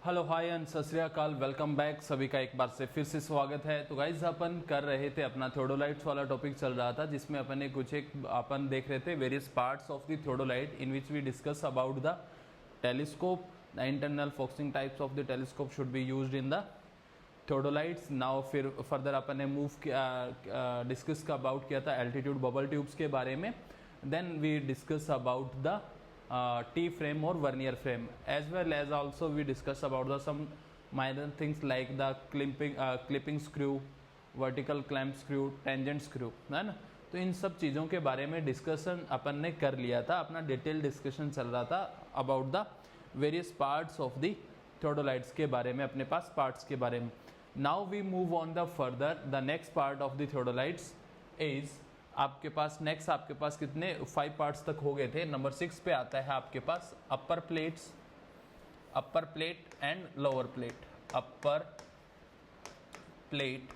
Hello hi and सत श्री अकाल, welcome back. सभी का एक बार से फिर से स्वागत है। तो गाइज अपन कर रहे थे अपना थियोडोलाइट्स वाला टॉपिक चल रहा था, जिसमें अपन ने अपन देख रहे थे various parts of the theodolite in which we discuss about the telescope, the internal focusing types of the telescope should be used in the theodolites. Now फिर फर्दर अपन ने डिस्कस का अबाउट किया था एल्टीट्यूड बबल ट्यूब्स के बारे में। Then we discuss about the T frame or vernier frame, as well as also we discuss about the some minor things like the clipping screw, vertical clamp screw, tangent screw, है ना। तो इन सब चीज़ों के बारे में डिस्कशन अपन ने कर लिया था, अपना डिटेल डिस्कशन चल रहा था about the various parts of the theodolites के बारे में, अपने पास पार्ट्स के बारे में। Now we move on the further, the next part of the theodolites is आपके पास नेक्स्ट आपके पास कितने 5 पार्ट्स तक हो गए थे। नंबर 6 पे आता है आपके पास upper plate and lower plate, upper plate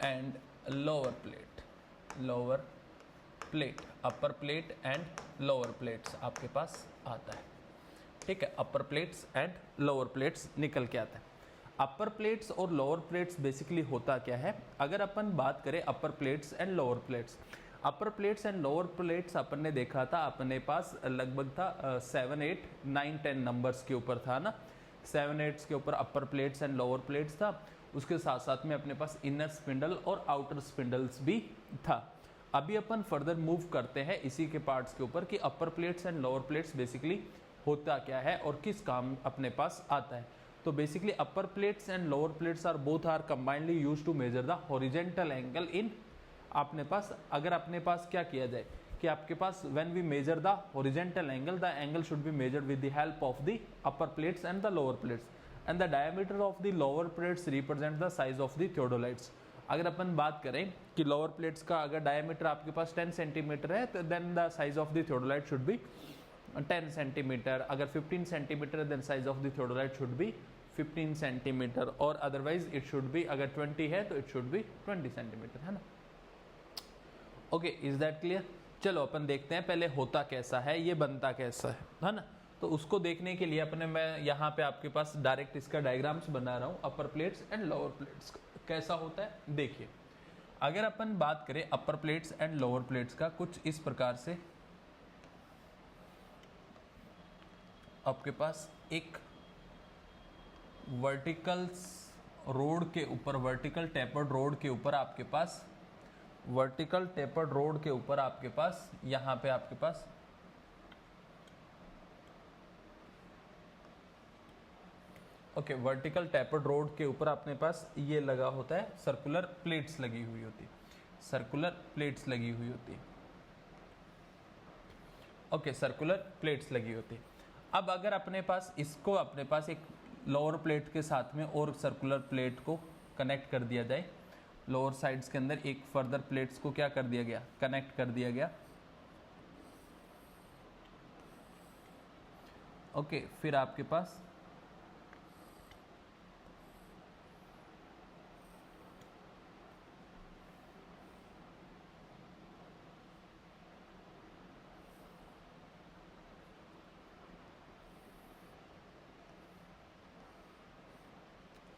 and lower plate, upper plate and lower plates आपके पास आता है। ठीक है, upper plates and lower plates निकल के आता है। अपर प्लेट्स और लोअर प्लेट्स बेसिकली होता क्या है, अगर अपन बात करें upper plates and lower plates, upper plates and lower plates अपन ने देखा था, अपने पास लगभग था 7, 8, 9, 10 नंबर्स के ऊपर था ना। 7, 8 के ऊपर अपर प्लेट्स एंड लोअर प्लेट्स था। उसके साथ साथ में अपने पास इनर स्पिंडल और आउटर स्पिंडल्स भी था। अभी अपन फर्दर मूव करते हैं इसी के पार्ट्स के ऊपर कि upper plates and lower plates basically होता क्या है और किस काम अपने पास आता है। तो basically upper plates and lower plates are both are combinely used to measure the horizontal angle in अपने पास। अगर अपने पास क्या किया जाए कि आपके पास when we measure the horizontal angle, the angle should be measured with the help of the upper plates and the lower plates, and the diameter of the lower plates represent the size of the theodolites. अगर अपन बात करें कि lower plates का अगर diameter आपके पास 10 centimetre है, तो then the size of the theodolite should be 10 centimetre. अगर 15 centimetre, then size of the theodolite should be 15 centimetre, और अदरवाइज इट शुड बी, अगर 20 है तो इट शुड बी 20 सेंटीमीटर, है ना। Okay, is that clear? चलो अपन देखते हैं पहले होता कैसा है, ये बनता कैसा है ना। तो उसको देखने के लिए अपने मैं यहाँ पे आपके पास डायरेक्ट इसका डायग्राम्स बना रहा हूँ। अपर प्लेट्स एंड लोअर प्लेट्स कैसा होता है देखिए। अगर अपन बात करें upper plates and lower plates का, कुछ इस प्रकार से आपके पास एक वर्टिकल रोड के ऊपर, वर्टिकल टेपर्ड रोड के ऊपर आपके पास, वर्टिकल टेपर्ड रोड के ऊपर आपके पास यहाँ पे आपके पास ओके, वर्टिकल टेपर्ड रोड के ऊपर अपने पास ये लगा होता है, सर्कुलर प्लेट्स लगी हुई होती, सर्कुलर प्लेट्स लगी हुई होती। ओके, सर्कुलर प्लेट्स लगी होती। अब अगर अपने पास इसको, अपने पास एक लोअर प्लेट के साथ में और सर्कुलर प्लेट को कनेक्ट कर दिया जाए, लोअर साइड्स के अंदर एक फर्दर प्लेट्स को क्या कर दिया गया, कनेक्ट कर दिया गया। ओके, फिर आपके पास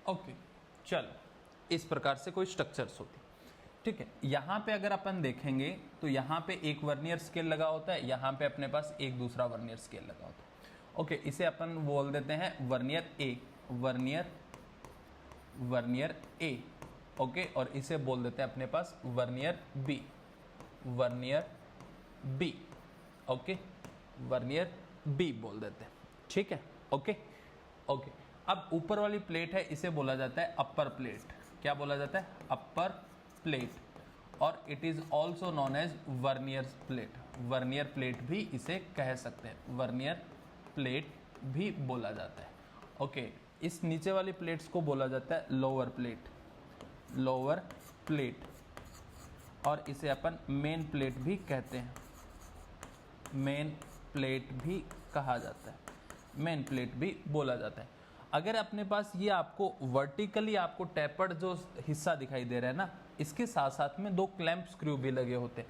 ओके, चलो इस प्रकार से कोई स्ट्रक्चर्स होती। ठीक है, यहाँ पे अगर अपन देखेंगे तो यहाँ पे एक वर्नियर स्केल लगा होता है, यहाँ पे अपने पास एक दूसरा वर्नियर स्केल लगा होता है। ओके, इसे अपन बोल देते हैं vernier A, vernier A. Okay, और इसे बोल देते हैं अपने पास vernier B, okay, vernier B बोल देते हैं। ठीक है, ओके। अब ऊपर वाली प्लेट है, इसे बोला जाता है अपर प्लेट। क्या बोला जाता है? अपर प्लेट, और it is also known as vernier plate. Vernier plate भी इसे कह सकते हैं, वर्नियर प्लेट भी बोला जाता है। ओके, इस नीचे वाली प्लेट्स को बोला जाता है लोअर प्लेट, और इसे अपन मेन प्लेट भी कहते हैं, मेन प्लेट भी कहा जाता है, मेन प्लेट भी बोला जाता है। अगर अपने पास ये आपको वर्टिकली आपको टेपर्ड जो हिस्सा दिखाई दे रहा है ना, इसके साथ साथ में 2 क्लैंप स्क्रू भी लगे होते हैं।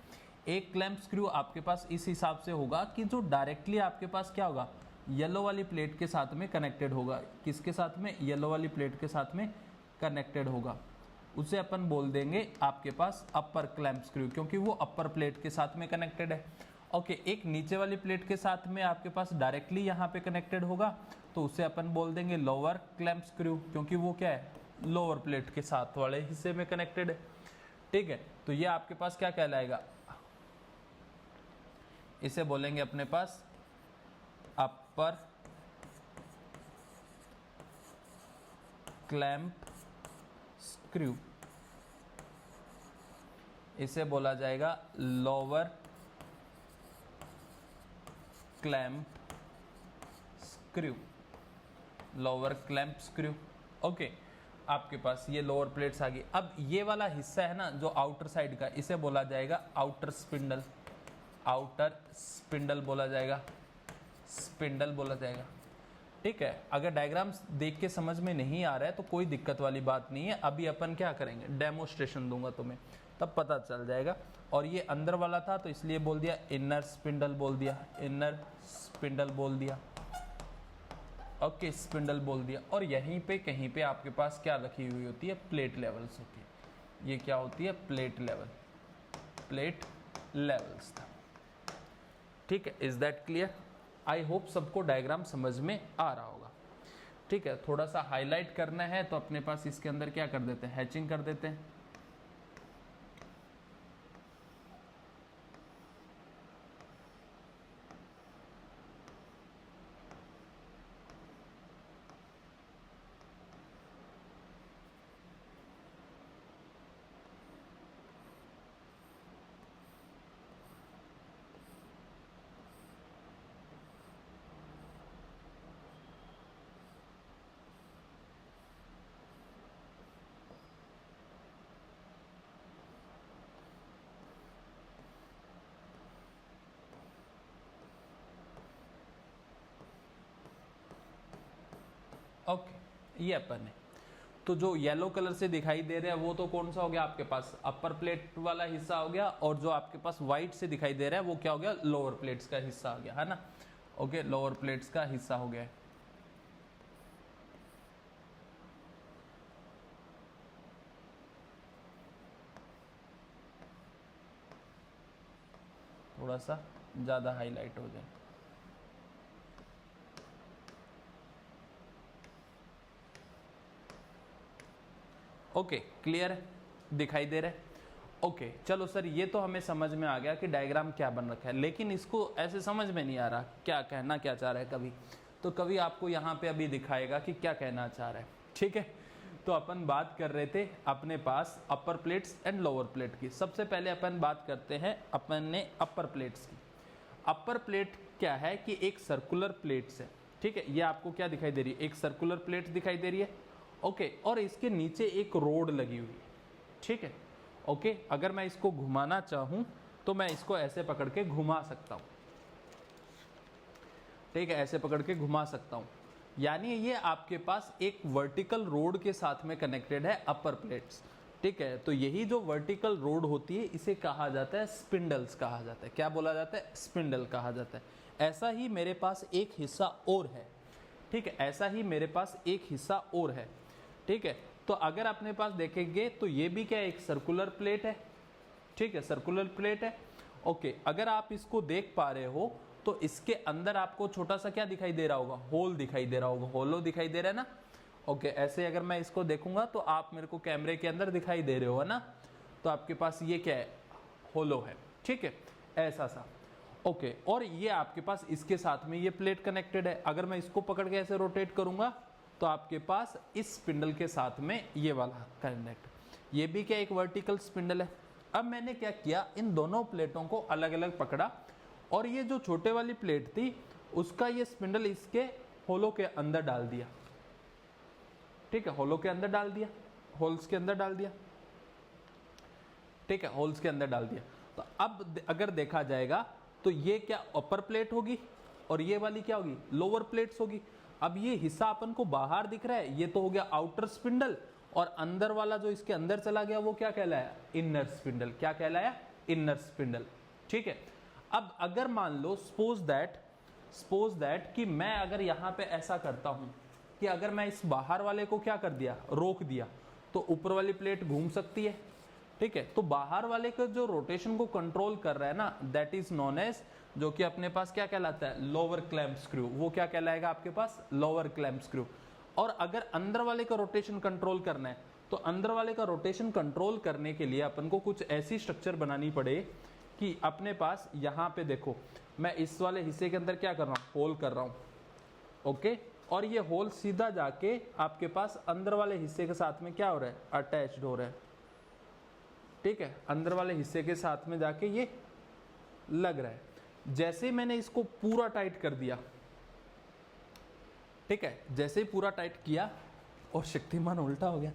एक क्लैंप स्क्रू आपके पास इस हिसाब से होगा कि जो डायरेक्टली आपके पास क्या होगा, येलो वाली प्लेट के साथ में कनेक्टेड होगा। किसके साथ में? येलो वाली प्लेट के साथ में कनेक्टेड होगा। उसे अपन बोल देंगे आपके पास अपर क्लैंप स्क्रू, क्योंकि वो अपर प्लेट के साथ में कनेक्टेड है। ओके, एक नीचे वाली प्लेट के साथ में आपके पास डायरेक्टली यहाँ पे कनेक्टेड होगा, तो उसे अपन बोल देंगे लोअर क्लैंप स्क्रू, क्योंकि वो क्या है? लोअर प्लेट के साथ वाले हिस्से में कनेक्टेड है। ठीक है, तो ये आपके पास क्या कहलाएगा? इसे बोलेंगे अपने पास अपर क्लैंप स्क्रू। इसे बोला जाएगा lower clamp screw, lower clamp screw. Okay, आपके पास ये लोअर प्लेट्स आ गई। अब ये वाला हिस्सा है ना जो आउटर साइड का, इसे बोला जाएगा आउटर स्पिंडल। आउटर स्पिंडल बोला जाएगा, स्पिंडल बोला जाएगा। ठीक है, अगर डायग्राम्स देख के समझ में नहीं आ रहा है तो कोई दिक्कत वाली बात नहीं है। अभी अपन क्या करेंगे? डेमोस्ट्रेशन दूंगा तुम्हें, तब पता चल जाएगा। और ये अंदर वाला था तो इसलिए बोल दिया इनर स्पिंडल बोल दिया, इनर स्पिंडल बोल दिया। ओके, स्पिंडल बोल दिया। और यहीं पे कहीं पे आपके पास क्या रखी हुई होती है? प्लेट लेवल्स होती है। ये क्या होती है? प्लेट लेवल, प्लेट लेवल्स था। ठीक है, is that clear? I hope सबको डायग्राम समझ में आ रहा होगा। ठीक है, थोड़ा सा हाईलाइट करना है तो अपने पास इसके अंदर क्या कर देते हैं? हैचिंग कर देते हैं। ओके, ये अपन है। तो जो येलो कलर से दिखाई दे रहा है वो तो कौन सा हो गया आपके पास? अपर प्लेट वाला हिस्सा हो गया। और जो आपके पास व्हाइट से दिखाई दे रहा है वो क्या हो गया? लोअर प्लेट्स का हिस्सा हो गया, है ना। ओके, लोअर प्लेट्स का हिस्सा हो गया। थोड़ा सा ज्यादा हाईलाइट हो जाए। ओके, क्लियर है? दिखाई दे रहा है? ओके, चलो सर, ये तो हमें समझ में आ गया कि डायग्राम क्या बन रखा है, लेकिन इसको ऐसे समझ में नहीं आ रहा क्या कहना क्या चाह रहा है। कभी तो कभी आपको यहाँ पे अभी दिखाएगा कि क्या कहना चाह रहा है। ठीक है, तो अपन बात कर रहे थे अपने पास अपर प्लेट्स एंड लोअर प्लेट की। सबसे पहले अपन बात करते हैं अपन ने अपर प्लेट्स की। अपर प्लेट क्या है कि एक सर्कुलर प्लेट्स है। ठीक है, ये आपको क्या दिखाई दे रही है? एक सर्कुलर प्लेट दिखाई दे रही है। ओके, और इसके नीचे एक रोड लगी हुई है। ठीक है, ओके, अगर मैं इसको घुमाना चाहूं तो मैं इसको ऐसे पकड़ के घुमा सकता हूं। ठीक है, ऐसे पकड़ के घुमा सकता हूं। यानी ये आपके पास एक वर्टिकल रोड के साथ में कनेक्टेड है अपर प्लेट्स। ठीक है, तो यही जो वर्टिकल रोड होती है इसे कहा जाता है स्पिंडल्स कहा जाता है। क्या बोला जाता है? स्पिंडल कहा जाता है। ऐसा ही मेरे पास एक हिस्सा और है। ठीक है, ऐसा ही मेरे पास एक हिस्सा और है। ठीक है, तो अगर अपने पास देखेंगे तो ये भी क्या, एक सर्कुलर प्लेट है। ठीक है, सर्कुलर प्लेट है। ओके, अगर आप इसको देख पा रहे हो तो इसके अंदर आपको छोटा सा क्या दिखाई दे रहा होगा? होल दिखाई दे रहा होगा। होलो दिखाई दे रहा है ना। ओके, ऐसे अगर मैं इसको देखूंगा तो आप मेरे को कैमरे के अंदर दिखाई दे रहे हो, है ना। तो आपके पास ये क्या है? होलो है। ठीक है, ऐसा सा। ओके, और ये आपके पास इसके साथ में ये प्लेट कनेक्टेड है। अगर मैं इसको पकड़ के ऐसे रोटेट करूंगा तो आपके पास इस स्पिंडल के साथ में ये वाला कनेक्ट, ये भी क्या एक वर्टिकल स्पिंडल है। अब मैंने क्या किया, इन दोनों प्लेटों को अलग अलग पकड़ा और ये जो छोटे वाली प्लेट थी उसका ये स्पिंडल इसके होलो के अंदर डाल दिया। ठीक है, होलो के अंदर डाल दिया, होल्स के अंदर डाल दिया। ठीक है, होल्स के अंदर डाल दिया। तो अब अगर देखा जाएगा तो ये क्या अपर प्लेट होगी और ये वाली क्या होगी? लोअर प्लेट्स होगी। अब ये हिस्सा अपन को बाहर दिख रहा है, ये तो हो गया आउटर स्पिंडल, और अंदर वाला जो इसके अंदर चला गया वो क्या कहलाया? Inner spindle. क्या कहलाया? Inner spindle. ठीक है, अब अगर मान लो सपोज दैट सपोज दैट कि मैं अगर यहाँ पे ऐसा करता हूँ कि अगर मैं इस बाहर वाले को क्या कर दिया, रोक दिया, तो ऊपर वाली प्लेट घूम सकती है। ठीक है, तो बाहर वाले का जो रोटेशन को कंट्रोल कर रहा है ना, दैट इज नोन एज, जो कि अपने पास क्या कहलाता है, लोअर क्लैंप स्क्रू। वो क्या कहलाएगा आपके पास, लोअर क्लैंप स्क्रू। और अगर अंदर वाले का रोटेशन कंट्रोल करना है, तो अंदर वाले का रोटेशन कंट्रोल करने के लिए अपन को कुछ ऐसी स्ट्रक्चर बनानी पड़े कि अपने पास यहाँ पे देखो, मैं इस वाले हिस्से के अंदर क्या कर रहा हूँ, होल कर रहा हूँ। ओके, और ये होल सीधा जाके आपके पास अंदर वाले हिस्से के साथ में क्या हो रहा है, अटैच्ड हो रहा है। ठीक है, अंदर वाले हिस्से के साथ में जाके ये लग रहा है। जैसे ही मैंने इसको पूरा टाइट कर दिया, ठीक है, जैसे ही पूरा टाइट किया, और शक्तिमान उल्टा हो गया।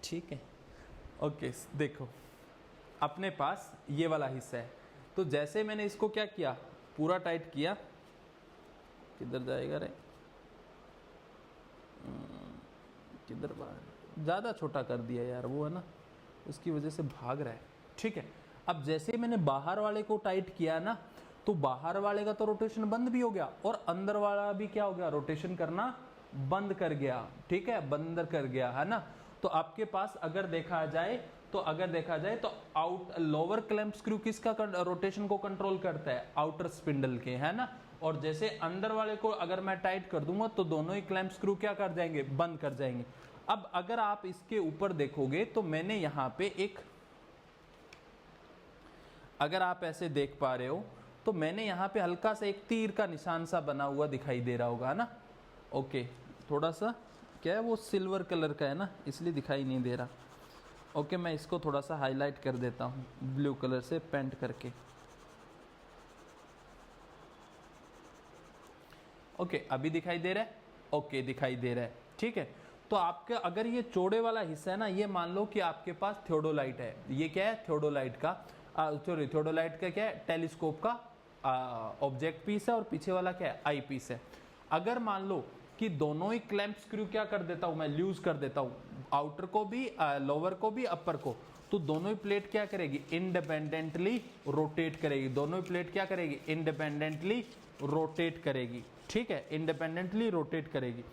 ठीक है, ओके, देखो अपने पास ये वाला हिस्सा है, तो जैसे मैंने इसको क्या किया, पूरा टाइट किया, किधर जाएगा रे, किधर, बाहर ज़्यादा छोटा कर दिया यार, वो है ना, उसकी वजह से भाग रहा है। ठीक है, अब जैसे मैंने बाहर वाले को टाइट किया ना, तो बाहर वाले का तो रोटेशन बंद भी हो गया, और अंदर वाला भी क्या हो गया, रोटेशन करना बंद कर गया। ठीक है, बंद कर गया, है ना। तो आपके पास अगर देखा जाए तो आउट लोअर क्लैंप स्क्रू किसका रोटेशन को कंट्रोल करता है, आउटर स्पिंडल के, है ना। और जैसे अंदर वाले को अगर मैं टाइट कर दूंगा, तो दोनों ही क्लैंप स्क्रू क्या कर जाएंगे, बंद कर जाएंगे। अब अगर आप इसके ऊपर देखोगे, तो मैंने यहां पे एक, अगर आप ऐसे देख पा रहे हो, तो मैंने यहाँ पे हल्का सा एक तीर का निशान सा बना हुआ दिखाई दे रहा होगा, है ना। ओके, थोड़ा सा क्या है, वो सिल्वर कलर का है ना, इसलिए दिखाई नहीं दे रहा। ओके, मैं इसको थोड़ा सा हाईलाइट कर देता हूँ ब्लू कलर से पेंट करके। ओके, अभी दिखाई दे रहा है, ओके दिखाई दे रहा है। ठीक है, तो आपका अगर ये चौड़े वाला हिस्सा है ना, ये मान लो कि आपके पास थियोडोलाइट है। ये क्या है, थियोडोलाइट का थियोडोलाइट का क्या है, टेलीस्कोप का ऑब्जेक्ट पीस है, और पीछे वाला क्या है, आई पीस है। अगर मान लो कि दोनों ही क्लैंप स्क्रू क्या कर देता हूं मैं, लूज कर देता हूं, आउटर को भी, लोअर को भी, अपर को, तो दोनों ही प्लेट क्या करेगी, इंडिपेंडेंटली रोटेट करेगी। दोनों ही प्लेट क्या करेगी, इंडिपेंडेंटली रोटेट करेगी। ठीक है, इंडिपेंडेंटली रोटेट करेगी।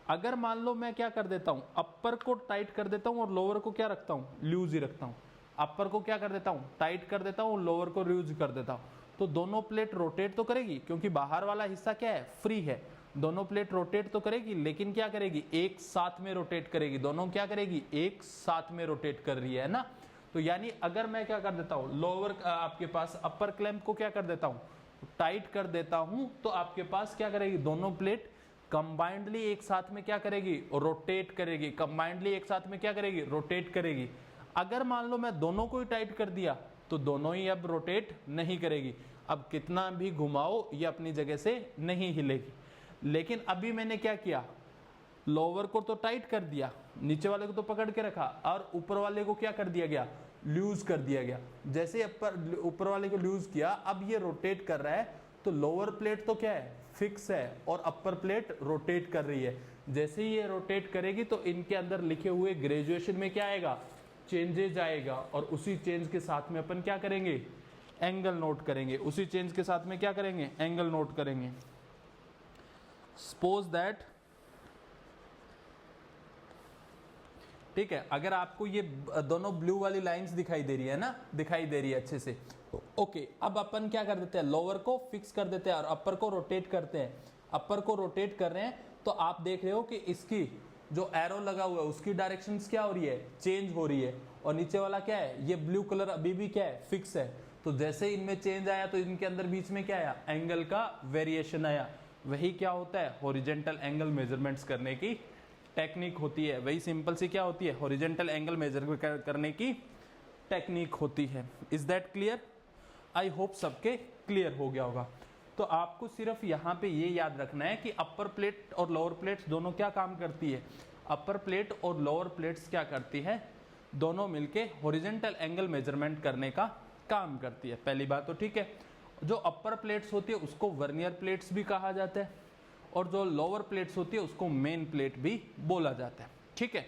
अगर मान लो मैं क्या कर देता हूं, अपर को टाइट कर देता हूं, और लोअर को क्या रखता हूं, लूज ही रखता हूं। अपर को क्या कर देता हूं, टाइट कर देता हूं, लोअर को लूज कर देता हूं, तो दोनों प्लेट रोटेट तो करेगी, क्योंकि बाहर वाला हिस्सा क्या है, फ्री है। दोनों प्लेट रोटेट तो करेगी, लेकिन क्या करेगी, एक साथ में रोटेट करेगी। दोनों क्या करेगी, एक साथ में रोटेट कर रही है ना। तो यानी अगर मैं क्या कर देता हूं, लोअर आपके पास अपर क्लैंप को क्या कर देता हूं, टाइट कर देता हूं, तो आपके पास क्या करेगी, दोनों प्लेट कंबाइंडली एक साथ में क्या करेगी, रोटेट करेगी। कंबाइंडली एक साथ में क्या करेगी, रोटेट करेगी। अगर मान लो मैं दोनों को ही टाइट कर दिया, तो दोनों ही अब रोटेट नहीं करेगी। अब कितना भी घुमाओ, ये अपनी जगह से नहीं हिलेगी। लेकिन अभी मैंने क्या किया, लोअर को तो टाइट कर दिया, नीचे वाले को तो पकड़ के रखा, और ऊपर वाले को क्या कर दिया गया, लूज कर दिया गया। जैसे ऊपर वाले को लूज किया, अब ये रोटेट कर रहा है, तो लोअर प्लेट तो क्या है, फिक्स है, और अपर प्लेट रोटेट कर रही है। जैसे ही ये रोटेट करेगी, तो इनके अंदर लिखे हुए ग्रेजुएशन में क्या आएगा, चेंजेज आएगा, और उसी चेंज के साथ में अपन क्या करेंगे, एंगल नोट करेंगे। उसी चेंज के साथ में क्या करेंगे, एंगल नोट करेंगे। सपोज दैट, ठीक है, अगर आपको ये दोनों ब्लू वाली लाइंस दिखाई दे रही है ना, दिखाई दे रही है अच्छे से। ओके, अब अपन क्या कर देते हैं, लोअर को फिक्स कर देते हैं, और अपर को रोटेट करते हैं। अपर को रोटेट कर रहे हैं, तो आप देख रहे हो कि इसकी जो एरो लगा हुआ है, उसकी डायरेक्शंस क्या हो रही है, चेंज हो रही है। और नीचे वाला क्या है, ये ब्लू कलर अभी भी क्या है, फिक्स है। तो जैसे इनमें चेंज आया, तो इनके अंदर बीच में क्या आया, एंगल का वेरिएशन आया। वही क्या होता है, हॉरिजॉन्टल एंगल मेजरमेंट्स करने की टेक्निक होती है। वही सिंपल सी क्या होती है, हॉरिजॉन्टल एंगल मेजर करने की टेक्निक होती है। Is that clear? I hope सबके क्लियर हो गया होगा। तो आपको सिर्फ यहाँ पे ये याद रखना है कि अपर प्लेट और लोअर प्लेट्स दोनों क्या काम करती है, अपर प्लेट और लोअर प्लेट्स क्या करती है, दोनों मिलके हॉरिजॉन्टल एंगल मेजरमेंट करने का काम करती है। पहली बात तो ठीक है। जो अपर प्लेट्स होती है उसको वर्नियर प्लेट्स भी कहा जाता है, और जो लोअर प्लेट्स होती है उसको मेन प्लेट भी बोला जाता है। ठीक है,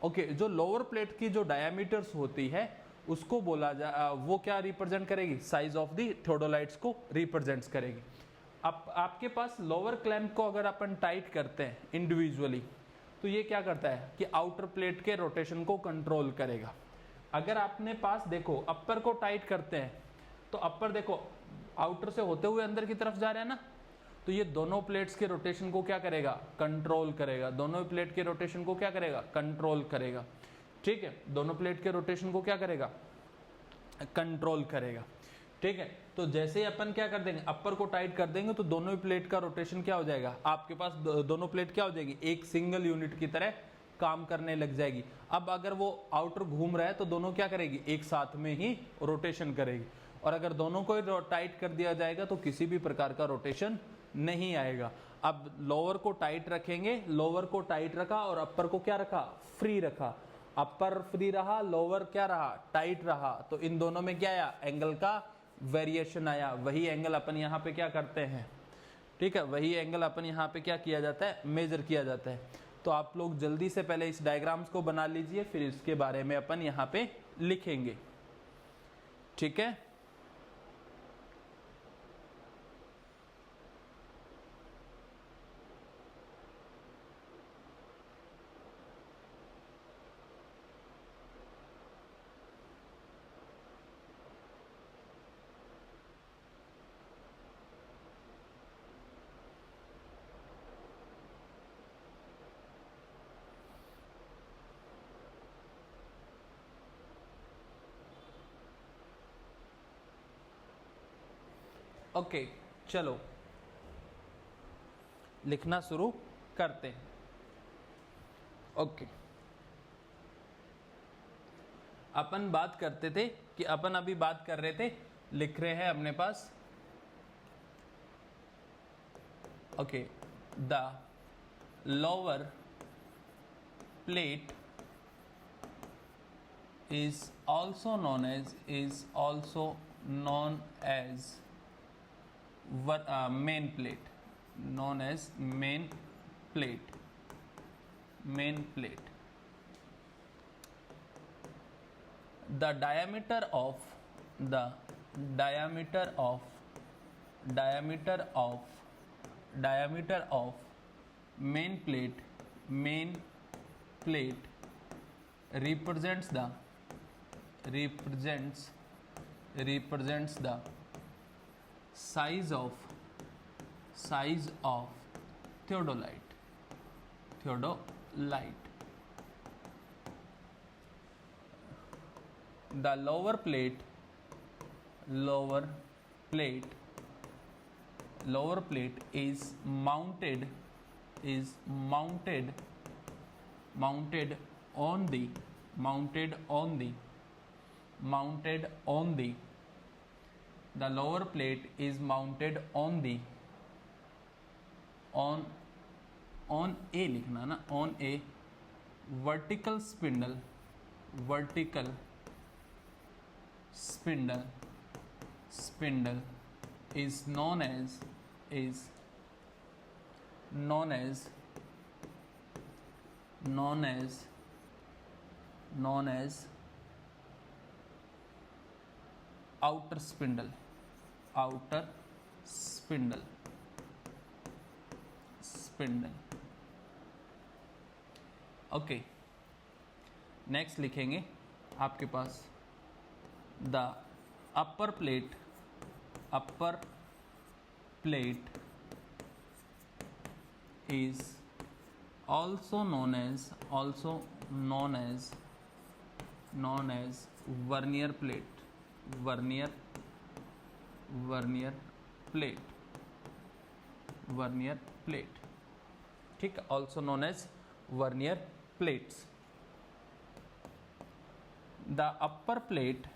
ओके। जो लोअर प्लेट की जो डायमीटर्स होती है उसको बोला वो क्या रिप्रेजेंट करेगी, साइज ऑफ द थियोडोलाइट्स को रिप्रेजेंट करेगी। आपके पास लोअर क्लैंप को अगर अपन टाइट करते हैं इंडिविजुअली, तो ये क्या करता है कि आउटर प्लेट के रोटेशन को कंट्रोल करेगा। अगर आपने पास देखो अपर को टाइट करते हैं, तो अपर देखो आउटर से होते हुए अंदर की तरफ जा रहे हैं ना, तो ये दोनों प्लेट्स के रोटेशन को क्या करेगा, कंट्रोल करेगा। दोनों प्लेट के रोटेशन को क्या करेगा, कंट्रोल करेगा। ठीक है, दोनों प्लेट के रोटेशन को क्या करेगा, कंट्रोल करेगा। ठीक है, तो जैसे ही अपन क्या कर देंगे, अपर को टाइट कर देंगे, तो दोनों ही प्लेट का रोटेशन क्या हो जाएगा, आपके पास दोनों प्लेट क्या हो जाएगी, एक सिंगल यूनिट की तरह काम करने लग जाएगी। अब अगर वो आउटर घूम रहा है तो दोनों क्या करेगी, एक साथ में ही रोटेशन करेगी। और अगर दोनों को टाइट कर दिया जाएगा तो किसी भी प्रकार का रोटेशन नहीं आएगा। अब लोअर को टाइट रखेंगे, लोअर को टाइट रखा और अपर को क्या रखा, फ्री रखा। अपर फ्री रहा, लोअर क्या रहा, टाइट रहा, तो इन दोनों में क्या आया, एंगल का वेरिएशन आया। वही एंगल अपन यहाँ पे क्या करते हैं, ठीक है, वही एंगल अपन यहाँ पे क्या किया जाता है, मेजर किया जाता है। तो आप लोग जल्दी से पहले इस डायग्राम्स को बना लीजिए, फिर इसके बारे में अपन यहाँ पे लिखेंगे। ठीक है, ओके चलो लिखना शुरू करते हैं। ओके, अपन बात करते थे कि अपन अभी बात कर रहे थे, लिख रहे हैं अपने पास। Okay, the lower plate is also known as main plate, known as main plate. The diameter of main plate represents the size of theodolite. The lower plate is mounted on the the lower plate is mounted on the on a लिखना ना, on a vertical spindle is known as outer spindle. Okay, next लिखेंगे आपके पास the upper plate is also known as vernier plate. ठीक है, also known as vernier plates. The upper plate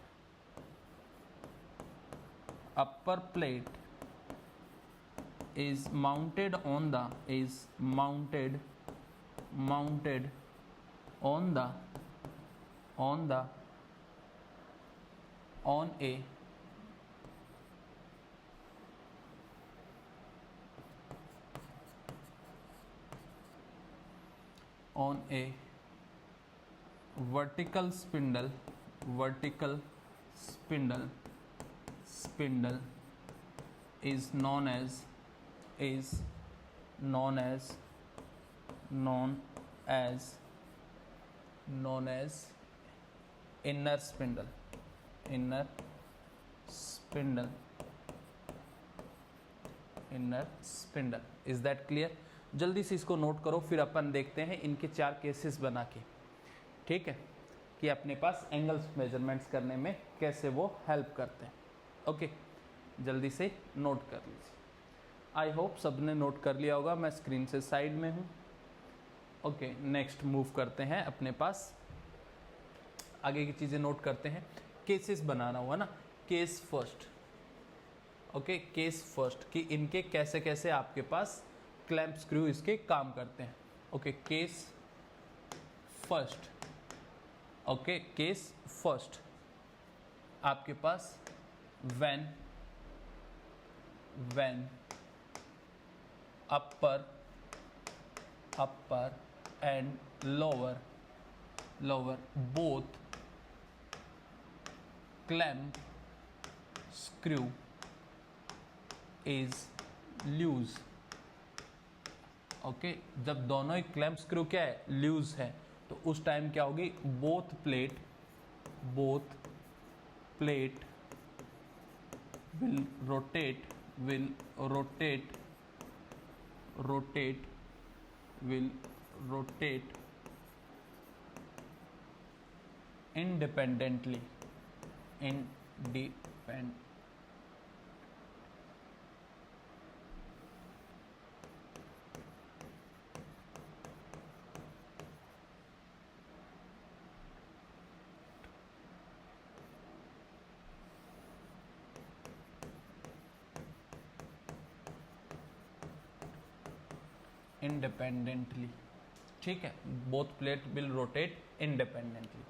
is mounted on a vertical spindle is known as is known as inner spindle. inner spindle. Is that clear? जल्दी से इसको note करो, फिर अपन देखते हैं इनके 4 केसेस बना के, ठीक है, कि अपने पास एंगल्स मेजरमेंट्स करने में कैसे वो हेल्प करते हैं। ओके, जल्दी से नोट कर लीजिए। आई होप सबने नोट कर लिया होगा, मैं स्क्रीन से साइड में हूँ। ओके, नेक्स्ट मूव करते हैं, अपने पास आगे की चीज़ें नोट करते हैं। केसेस बनाना हुआ ना, case first. Okay, case first कि इनके कैसे कैसे आपके पास क्लैंप स्क्रू इसके काम करते हैं। Okay, case first. Okay, case first आपके पास when upper and lower both clamp screw is loose। Okay, जब दोनों ही क्लैंप स्क्रू क्या है, लूज है, तो उस टाइम क्या होगी, both plate will rotate independently independently, ठीक है, both plate will rotate independently।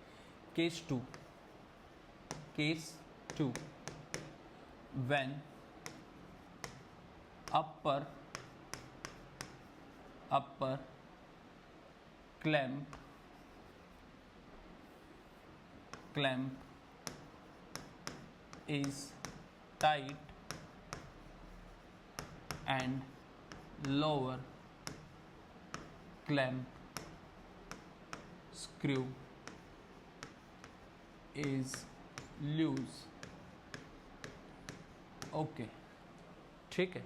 Case two when upper clamp is tight and lower clamp screw is loose। Okay, ठीक है,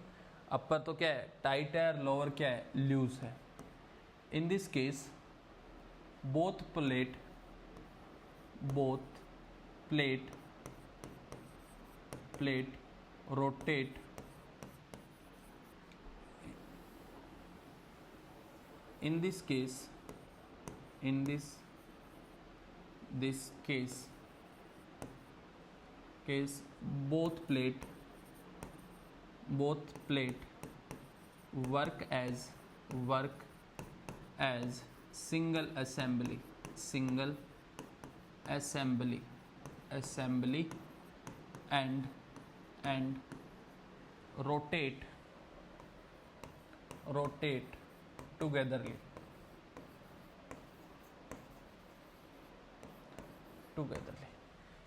अपर तो क्या है, टाइट है, और लोअर क्या है, लूज है। इन this case both plate rotate in this case both plate work as single assembly and rotate togetherly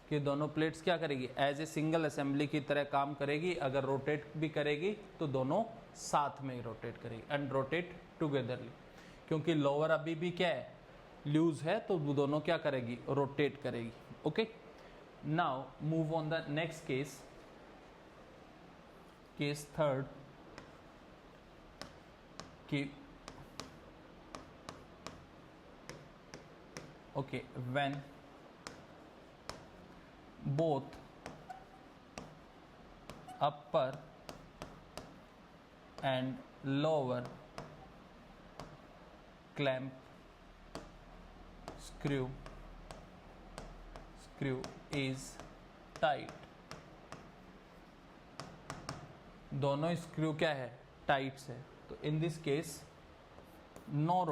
कि दोनों प्लेट्स क्या करेगी, एज ए सिंगल असेंबली की तरह काम करेगी। अगर रोटेट भी करेगी तो दोनों साथ में ही रोटेट करेगी, एंड रोटेट टुगेदरली, क्योंकि लोअर अभी भी क्या है, लूज है, तो वो दोनों क्या करेगी, रोटेट करेगी। Okay, now move on the next case third कि okay, when both upper and lower clamp screw is tight। दोनों स्क्रू क्या है, टाइट्स है, तो in this case no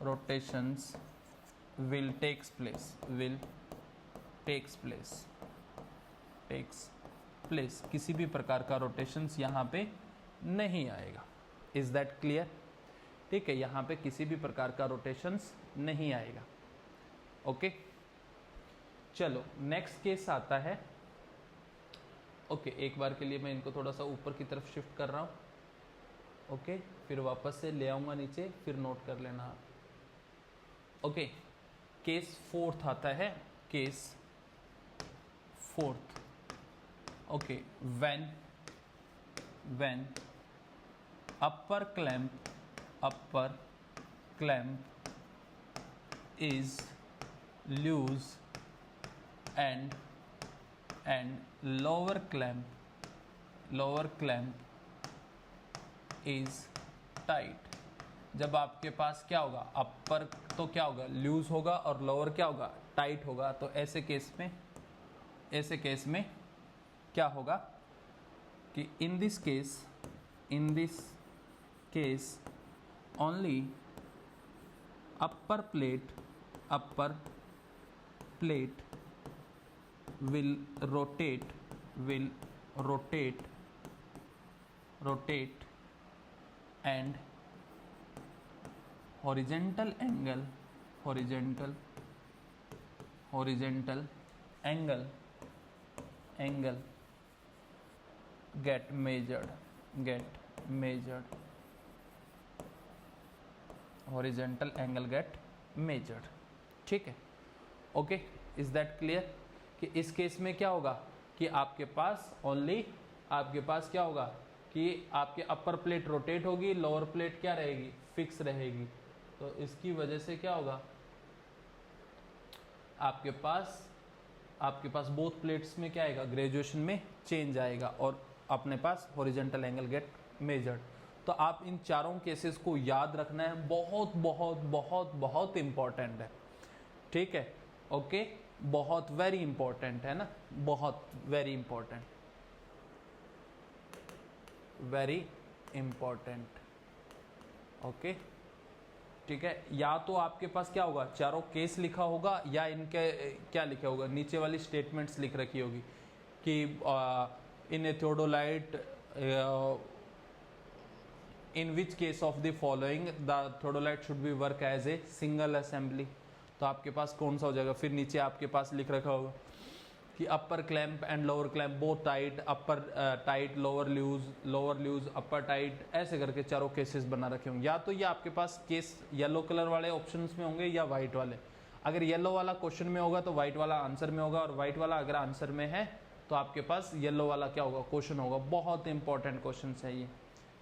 rotations will takes place किसी भी प्रकार का रोटेशंस यहाँ पे नहीं आएगा। Is that clear? ठीक है, यहाँ पे किसी भी प्रकार का रोटेशंस नहीं आएगा। ओके, चलो नेक्स्ट केस आता है ओके, एक बार के लिए मैं इनको थोड़ा सा ऊपर की तरफ शिफ्ट कर रहा हूँ। ओके, फिर वापस से ले आऊँगा नीचे, फिर नोट कर लेना। ओके, केस फोर्थ आता है, case fourth. Okay, when upper clamp is loose and lower clamp is tight। जब आपके पास क्या होगा, अपर तो क्या होगा, लूज होगा, और लोअर क्या होगा, टाइट होगा। तो ऐसे केस में क्या होगा कि इन this case only upper plate will rotate and horizontal angle get measured, horizontal angle get measured। ठीक है, ओके, इज दैट क्लियर? कि इस केस में क्या होगा कि आपके पास क्या होगा कि आपके अपर प्लेट रोटेट होगी, लोअर प्लेट क्या रहेगी, फिक्स रहेगी। तो इसकी वजह से क्या होगा, आपके पास बोथ प्लेट्स में क्या आएगा, ग्रेजुएशन में चेंज आएगा, और अपने पास हॉरिजॉन्टल एंगल गेट मेजर्ड। तो आप इन चारों केसेस को याद रखना है, बहुत बहुत बहुत बहुत इंपॉर्टेंट है। ठीक है, ओके, बहुत वेरी इंपॉर्टेंट है ना, बहुत very important, very important. Okay, ठीक है, या तो आपके पास क्या होगा, चारों केस लिखा होगा, या इनके क्या लिखा होगा, नीचे वाली स्टेटमेंट्स लिख रखी होगी कि इन ए theodolite in which case of the following the theodolite should be work as a single assembly। तो आपके पास कौन सा हो जाएगा, फिर नीचे आपके पास लिख रखा होगा कि upper clamp and lower clamp both tight, upper tight lower loose upper tight, ऐसे करके चारों केसेस बना रखे होंगे। या तो ये आपके पास केस येलो कलर वाले ऑप्शंस में होंगे या वाइट वाले। अगर येलो वाला क्वेश्चन में होगा तो वाइट वाला आंसर में होगा, और वाइट वाला अगर आंसर में है तो आपके पास येलो वाला क्या होगा, क्वेश्चन होगा। बहुत इंपॉर्टेंट क्वेश्चन है ये,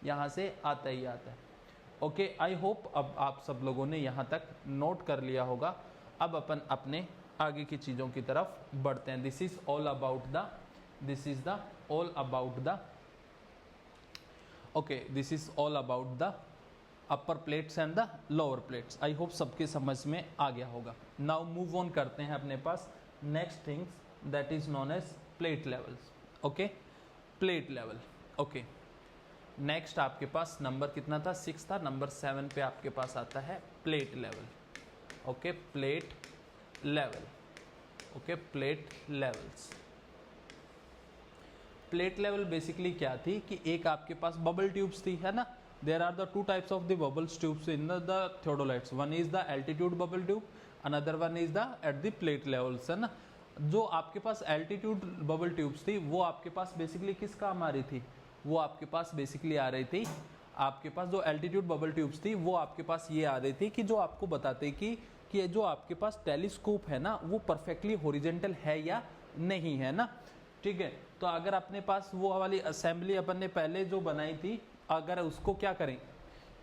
यहाँ से आता ही आता है। ओके, आई होप अब आप सब लोगों ने यहाँ तक नोट कर लिया होगा। अब अपन अपने आगे की चीज़ों की तरफ बढ़ते हैं। This is all about the upper plates and the lower plates. I hope सबके समझ में आ गया होगा। नाउ मूव ऑन करते हैं अपने पास next things that is known as plate levels. Okay, plate level. Okay, next आपके पास नंबर कितना था, 6 था। नंबर 7 पे आपके पास आता है plate level. Okay, plate level. Okay, plate levels. Plate level basically क्या थी कि एक आपके पास बबल ट्यूब्स थी, है ना। There are the 2 types of the bubbles tubes in the theodolites. One is the altitude bubble tube, another one is the at the plate levels, है ना। जो आपके पास एल्टीट्यूड बबल ट्यूब्स थी वो आपके पास बेसिकली किस काम आ रही थी, वो आपके पास बेसिकली आ रही थी, आपके पास जो एल्टीट्यूड बबल ट्यूब्स थी वो आपके पास ये आ रही थी कि जो आपको बताते कि जो आपके पास टेलीस्कोप है ना वो परफेक्टली हॉरिजॉन्टल है या नहीं है ना। ठीक है, तो अगर अपने पास वो वाली असेंबली अपन ने पहले जो बनाई थी, अगर उसको क्या करें,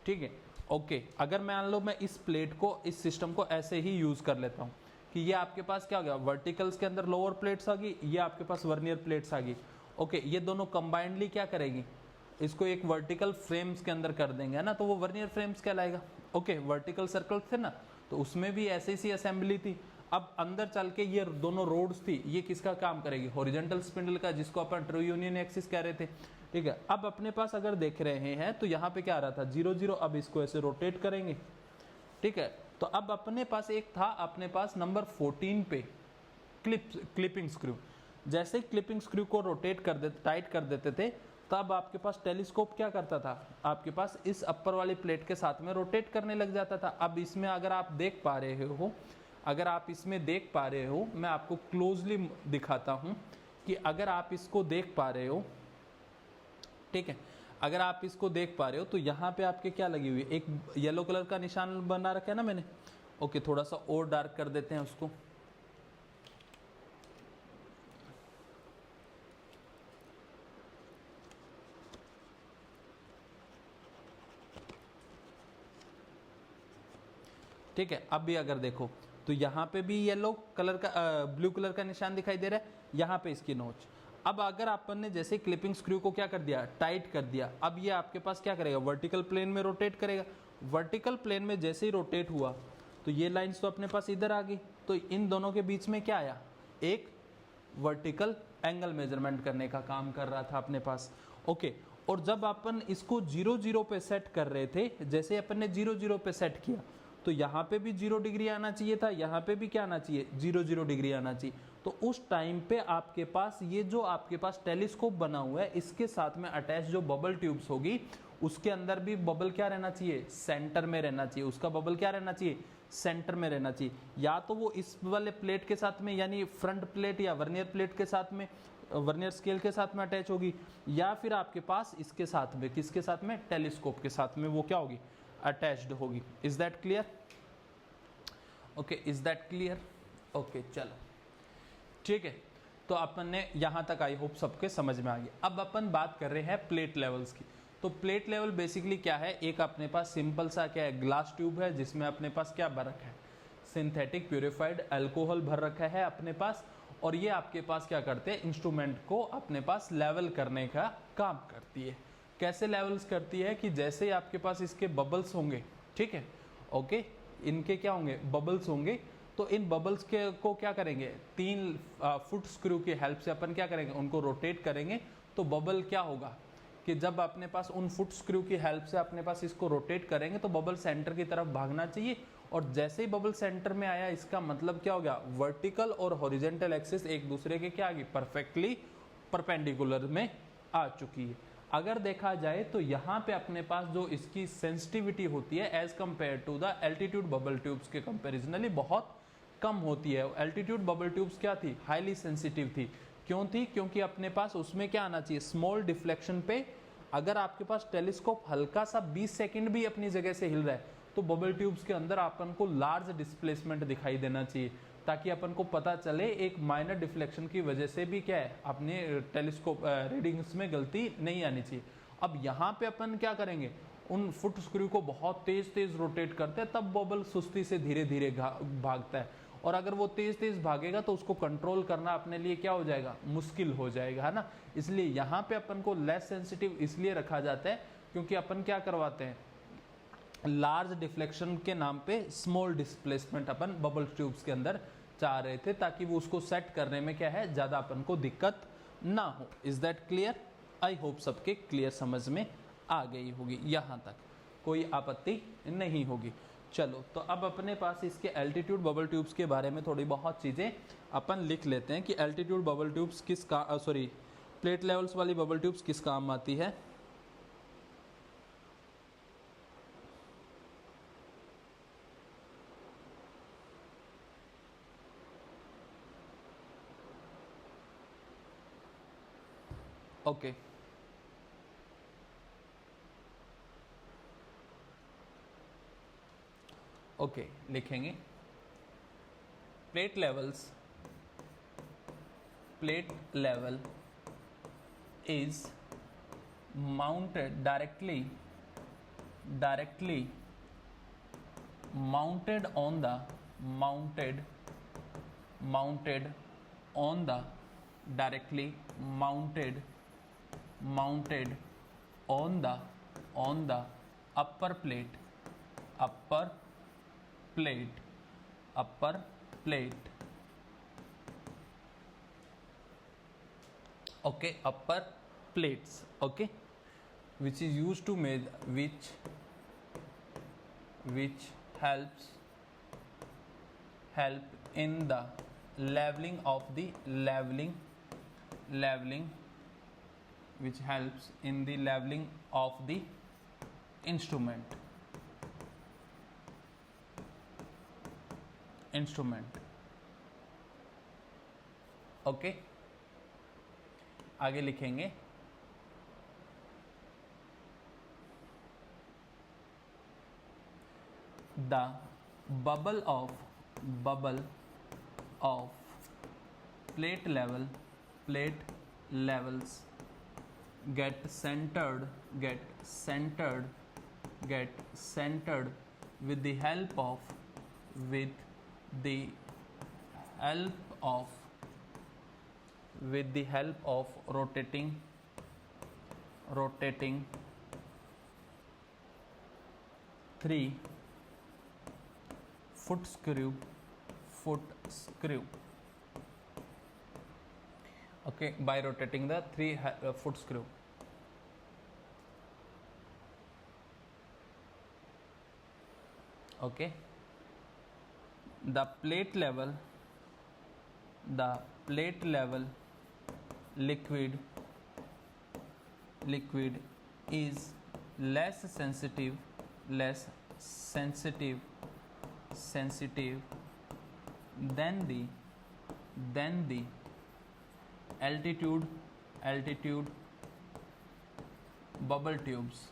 ठीक है, ओके, अगर मान लो मैं इस प्लेट को, इस सिस्टम को ऐसे ही यूज कर लेता हूँ कि ये आपके पास क्या हो गया, वर्टिकल्स के अंदर लोअर प्लेट्स आ गई, ये आपके पास वर्नियर प्लेट्स आ गई। ओके, ये दोनों कंबाइंडली क्या करेगी, इसको एक वर्टिकल फ्रेम्स के अंदर कर देंगे, है ना। तो वो वर्नियर फ्रेम्स कहलाएगा। ओके, वर्टिकल सर्कल थे ना, तो उसमें भी ऐसी सी असेंबली थी। अब अंदर चल के ये दोनों रोड्स थी, ये किसका काम करेगी, हॉरिजॉन्टल स्पिंडल का, जिसको अपन ट्रू यूनियन एक्सिस कह रहे थे। ठीक है, अब अपने पास अगर देख रहे हैं तो यहाँ पे क्या आ रहा था, 0 0। अब इसको ऐसे रोटेट करेंगे। ठीक है, तो अब अपने पास एक था, अपने पास नंबर 14 पे क्लिपिंग स्क्रू। जैसे ही क्लिपिंग स्क्रू को रोटेट कर देते, टाइट कर देते थे, तब आपके पास टेलीस्कोप क्या करता था, आपके पास इस अपर वाली प्लेट के साथ में रोटेट करने लग जाता था। अब इसमें अगर आप देख पा रहे हो, मैं आपको क्लोजली दिखाता हूं कि अगर आप इसको देख पा रहे हो, ठीक है, अगर आप इसको देख पा रहे हो तो यहाँ पे आपके क्या लगी हुई है, एक येलो कलर का निशान बना रखा है ना मैंने। ओके, थोड़ा सा और डार्क कर देते हैं उसको। ठीक है, अब भी अगर देखो तो यहाँ पे भी येलो कलर का ब्लू कलर का निशान दिखाई दे रहा है, यहाँ पे इसकी नोच। अब अगर अपन ने जैसे क्लिपिंग स्क्रू को क्या कर दिया, टाइट कर दिया, अब ये आपके पास क्या करेगा, वर्टिकल प्लेन में रोटेट करेगा। वर्टिकल प्लेन में जैसे ही रोटेट हुआ तो ये लाइंस तो अपने पास इधर आ गई, तो इन दोनों के बीच में क्या आया, एक वर्टिकल एंगल मेजरमेंट करने का काम कर रहा था अपने पास। ओके, और जब अपन इसको 0 0 पे सेट कर रहे थे, जैसे अपन ने 0 0 पे सेट किया तो यहाँ पे भी 0 डिग्री आना चाहिए था, यहाँ पे भी क्या आना चाहिए, 0 0 डिग्री आना चाहिए। तो उस टाइम पे आपके पास ये जो आपके पास टेलीस्कोप बना हुआ है, इसके साथ में अटैच जो बबल ट्यूब्स होगी, उसके अंदर भी बबल क्या रहना चाहिए, सेंटर में रहना चाहिए। उसका बबल क्या रहना चाहिए, सेंटर में रहना चाहिए। या तो वो इस वाले प्लेट के साथ में, यानी फ्रंट प्लेट या वर्नियर प्लेट के साथ में, वर्नियर स्केल के साथ में अटैच होगी, या फिर आपके पास इसके साथ में, किसके साथ में, टेलीस्कोप के साथ में वो क्या होगी, अटैच्ड होगी। Is that clear? Okay, is that clear? Okay, चलो ठीक है, तो अपन ने यहां तक आई होप सबके समझ में आ गया। अब अपन बात कर रहे हैं प्लेट लेवल्स की। तो प्लेट लेवल बेसिकली क्या है, एक अपने पास सिंपल सा क्या है, ग्लास ट्यूब है, जिसमें अपने पास क्या भर रखा है, सिंथेटिक प्यूरिफाइड अल्कोहल भर रखा है अपने पास। और ये आपके पास क्या करते हैं, इंस्ट्रूमेंट को अपने पास लेवल करने का काम करती है। कैसे लेवल्स करती है कि जैसे ही आपके पास इसके बबल्स होंगे, ठीक है, ओके, इनके क्या होंगे, बबल्स होंगे, तो इन बबल्स के को क्या करेंगे, 3 फुट स्क्रू की हेल्प से अपन क्या करेंगे, उनको रोटेट करेंगे। तो बबल क्या होगा कि जब अपने पास उन फुट स्क्रू की हेल्प से अपने पास इसको रोटेट करेंगे तो बबल सेंटर की तरफ भागना चाहिए। और जैसे ही बबल सेंटर में आया, इसका मतलब क्या हो गया, वर्टिकल और हॉरिजॉन्टल एक्सिस एक दूसरे के क्या आ गई, परफेक्टली परपेंडिकुलर में आ चुकी है। अगर देखा जाए तो यहाँ पे अपने पास जो इसकी सेंसिटिविटी होती है as compare to the altitude bubble tubes के कंपेरिजनली बहुत कम होती है। एल्टीट्यूड बबल ट्यूब्स क्या थी, हाईली सेंसिटिव थी। क्यों थी, क्योंकि अपने पास उसमें क्या आना चाहिए, स्मॉल डिफ्लेक्शन पे अगर आपके पास टेलीस्कोप हल्का सा 20 सेकंड भी अपनी जगह से हिल रहा है तो बबल ट्यूब्स के अंदर अपन को लार्ज डिस्प्लेसमेंट दिखाई देना चाहिए, ताकि अपन को पता चले एक माइनर डिफ्लेक्शन की वजह से भी क्या है, अपने टेलीस्कोप रीडिंग्स में गलती नहीं आनी चाहिए। अब यहाँ पे अपन क्या करेंगे, उन फुट स्क्रू को बहुत तेज तेज रोटेट करते हैं, तब बबल सुस्ती से धीरे धीरे भागता है। और अगर वो तेज तेज भागेगा तो उसको कंट्रोल करना अपने लिए क्या हो जाएगा, मुश्किल हो जाएगा, है ना। इसलिए यहाँ पे अपन को लेस सेंसिटिव इसलिए रखा जाता है क्योंकि अपन क्या करवाते हैं, लार्ज डिफ्लेक्शन के नाम पे स्मॉल डिस्प्लेसमेंट अपन बबल ट्यूब्स के अंदर चाह रहे थे, ताकि वो उसको सेट करने में क्या है, ज्यादा अपन को दिक्कत ना हो। Is that clear? I hope सबके क्लियर समझ में आ गई होगी, यहाँ तक कोई आपत्ति नहीं होगी। चलो, तो अब अपने पास इसके एल्टीट्यूड बबल ट्यूब्स के बारे में थोड़ी बहुत चीज़ें अपन लिख लेते हैं कि एल्टीट्यूड बबल ट्यूब्स किस का, सॉरी, प्लेट लेवल्स वाली बबल ट्यूब्स किस काम आती है। ओके, ओके, लिखेंगे plate levels, plate level is mounted directly mounted on the directly mounted on the upper plate okay, upper plates, okay, which is used to measure, which help in the leveling which helps in the leveling of the instrument, okay, आगे लिखेंगे the bubble of plate levels get centered with the help of rotating three foot screw. Okay, by rotating the 3 foot screw. Okay, the plate level liquid is less sensitive than the altitude bubble tubes.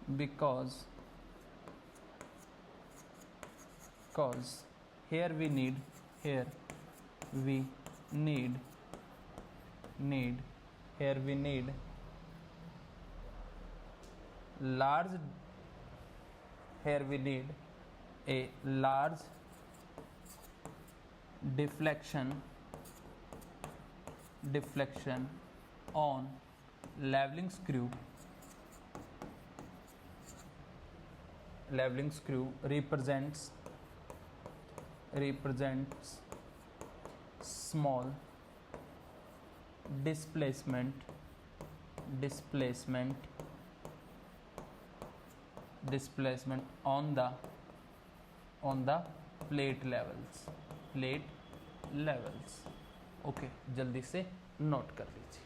Because here we need a large deflection on leveling screw. Represents small displacement on the plate levels. Okay, जल्दी से note कर लीजिए.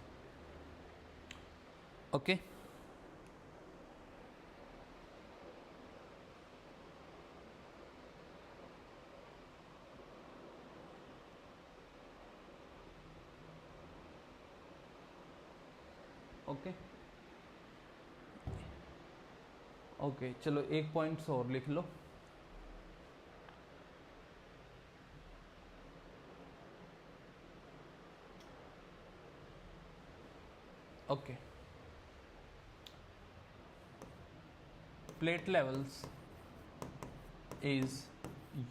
Okay, okay, चलो एक points और लिख लो. Okay, plate levels is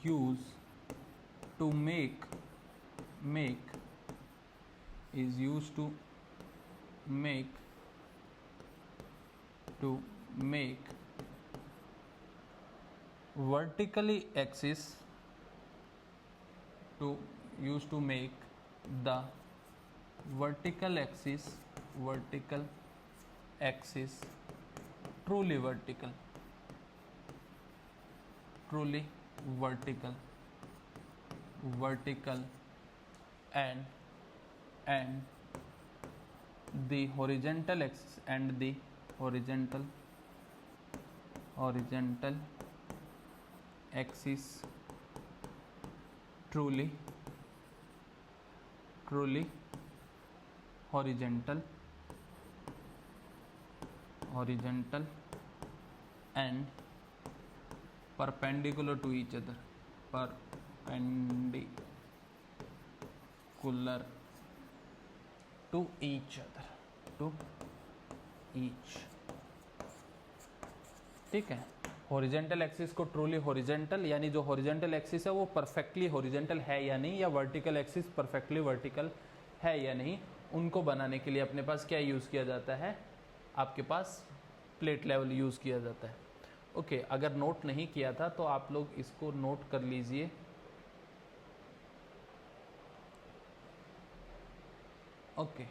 used to make vertically axis the vertical axis truly vertical and the horizontal axis truly horizontal and perpendicular to each other. ठीक है. हॉरिजेंटल एक्सिस को truly horizontal, यानी जो horizontal axis है वो perfectly horizontal है या नहीं, या वर्टिकल एक्सिस परफेक्टली वर्टिकल है या नहीं, उनको बनाने के लिए अपने पास क्या यूज़ किया जाता है, आपके पास प्लेट लेवल यूज़ किया जाता है. ओके, अगर नोट नहीं किया था तो आप लोग इसको नोट कर लीजिए. ओके,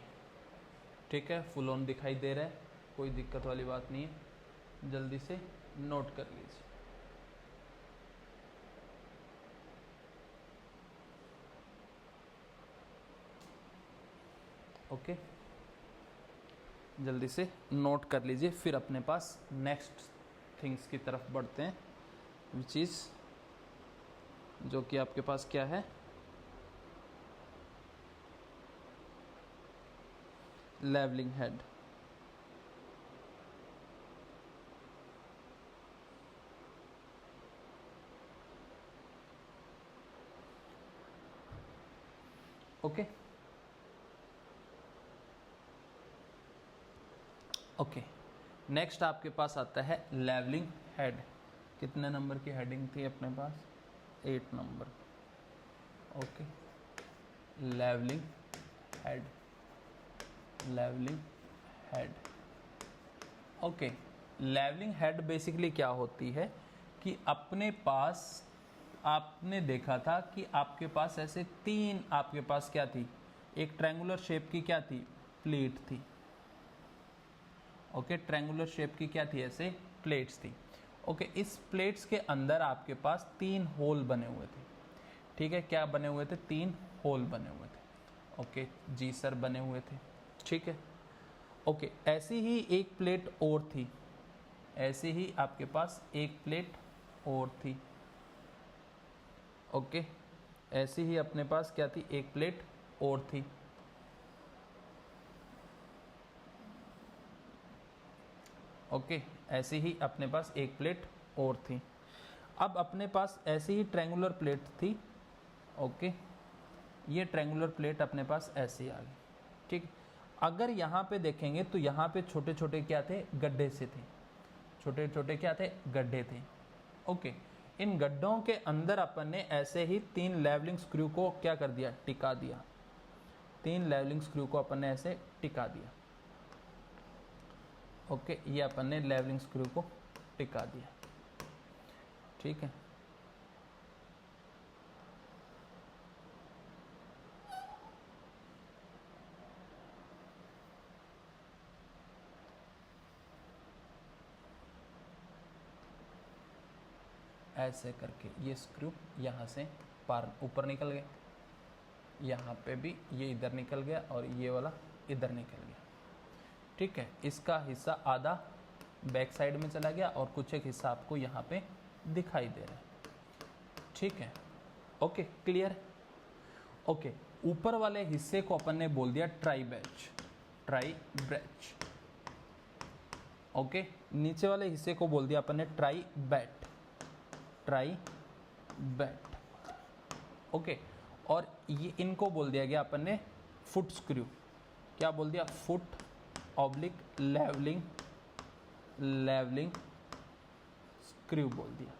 ठीक है, फुल ऑन दिखाई दे रहा है, कोई दिक्कत वाली बात नहीं है, जल्दी से नोट कर लीजिए. ओके. जल्दी से नोट कर लीजिए, फिर अपने पास नेक्स्ट थिंग्स की तरफ बढ़ते हैं, विच इज़ जो कि आपके पास क्या है, levelling head. Okay okay, next आपके पास आता है लेवलिंग हेड। कितने नंबर की हेडिंग थी अपने पास? 8 number. Okay, levelling head, levelling head. Okay, levelling head basically क्या होती है कि अपने पास आपने देखा था कि आपके पास ऐसे 3 आपके पास क्या थी, एक ट्रायंगुलर शेप की क्या थी, प्लेट थी। ओके, ट्रायंगुलर शेप की क्या थी, ऐसे प्लेट्स थी। ओके, इस प्लेट्स के अंदर आपके पास 3 होल बने हुए थे। ठीक है, क्या बने हुए थे, 3 होल बने हुए थे। ओके जी सर, बने हुए थे। ठीक है, ओके, ऐसी ही एक प्लेट और थी, ऐसी ही आपके पास एक प्लेट और थी। ओके, ऐसी ही अपने पास क्या थी, एक प्लेट और थी। ओके, ऐसी ही अपने पास एक प्लेट और थी। अब अपने पास ऐसी ही ट्रायंगुलर प्लेट थी। ओके, ये ट्रायंगुलर प्लेट अपने पास ऐसे आ गई। ठीक, अगर यहाँ पे देखेंगे तो यहाँ पे छोटे छोटे क्या थे, गड्ढे से थे, छोटे छोटे क्या थे, गड्ढे थे। ओके, इन गड्ढों के अंदर अपन ने ऐसे ही 3 लेवलिंग स्क्रू को क्या कर दिया, टिका दिया। 3 लेवलिंग स्क्रू को अपन ने ऐसे टिका दिया। ओके, ये अपन ने लेवलिंग स्क्रू को टिका दिया। ठीक है, ऐसे करके ये स्क्रू यहाँ से पार ऊपर निकल गए, यहाँ पे भी ये इधर निकल गया और ये वाला इधर निकल गया। ठीक है, इसका हिस्सा आधा बैक साइड में चला गया और कुछ एक हिस्सा आपको यहाँ पे दिखाई दे रहा है। ठीक है, ओके, क्लियर। ओके, ऊपर वाले हिस्से को अपन ने बोल दिया try batch, try batch. Okay, नीचे वाले हिस्से को बोल दिया अपन ने try bat, try bat. Okay, और ये इनको बोल दिया गया अपन ने फुट स्क्रू। क्या बोल दिया, foot oblique levelling, levelling screw बोल दिया,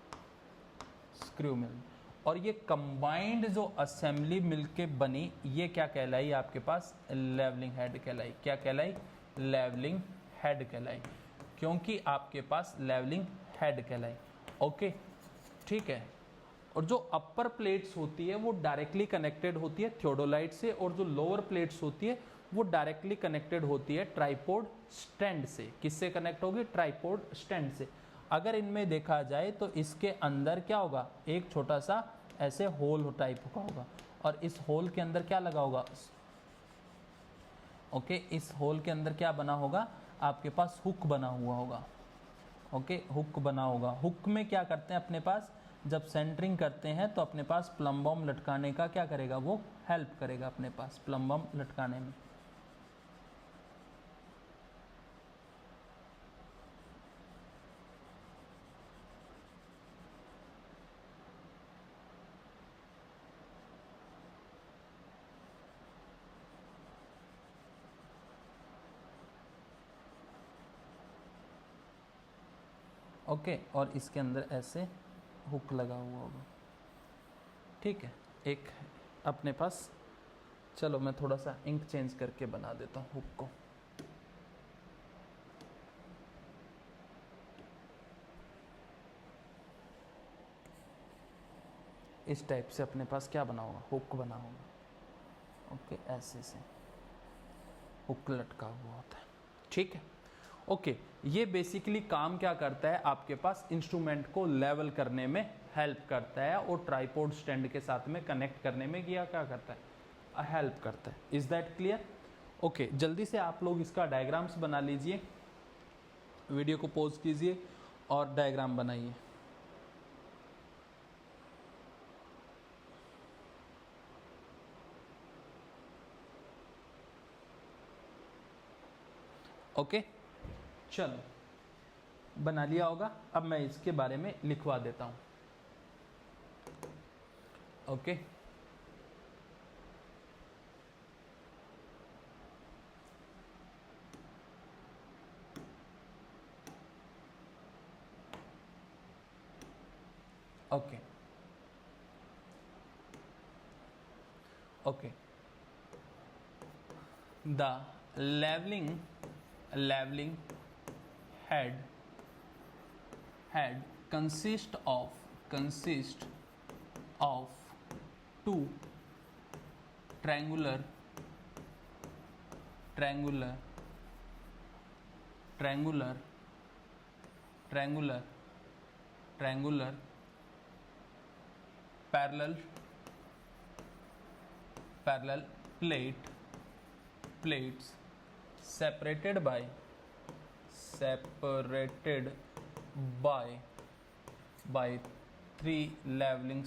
स्क्रू मिल। और ये कंबाइंड जो असेंबली मिलके बनी, ये क्या कहलाई आपके पास, लेवलिंग हेड कहलाई। क्या कहलाई, लेवलिंग हेड कहलाई, क्योंकि आपके पास लेवलिंग हेड कहलाई। ओके, ठीक है। और जो अपर प्लेट्स होती है वो डायरेक्टली कनेक्टेड होती है थियोडोलाइट से, और जो लोअर प्लेट्स होती है वो डायरेक्टली कनेक्टेड होती है ट्राइपोड स्टैंड से। किससे कनेक्ट होगी, ट्राइपोड स्टैंड से। अगर इनमें देखा जाए तो इसके अंदर क्या होगा, एक छोटा सा ऐसे होल टाइप का होगा, और इस होल के अंदर क्या लगा होगा, ओके, इस होल के अंदर क्या बना होगा, आपके पास हुक बना हुआ होगा। ओके, हुक बना होगा। हुक में क्या करते हैं अपने पास, जब सेंटरिंग करते हैं तो अपने पास प्लम बम लटकाने का क्या करेगा, वो हेल्प करेगा अपने पास प्लम बम लटकाने में। ओके, और इसके अंदर ऐसे हुक लगा हुआ होगा। ठीक है, एक अपने पास, चलो मैं थोड़ा सा इंक चेंज करके बना देता हूँ हुक को। इस टाइप से अपने पास क्या बना होगा, हुक बना होगा। ओके, ऐसे से हुक लटका हुआ होता है। ठीक है, ओके, ये बेसिकली काम क्या करता है, आपके पास इंस्ट्रूमेंट को लेवल करने में हेल्प करता है, और ट्राइपोड स्टैंड के साथ में कनेक्ट करने में क्या करता है, हेल्प करता है। Is that clear. ओके, जल्दी से आप लोग इसका डायग्राम्स बना लीजिए, वीडियो को पॉज कीजिए और डायग्राम बनाइए। ओके, चलो बना लिया होगा। अब मैं इसके बारे में लिखवा देता हूं। Okay, okay, okay, the leveling head consist of two triangular parallel plates separated by three leveling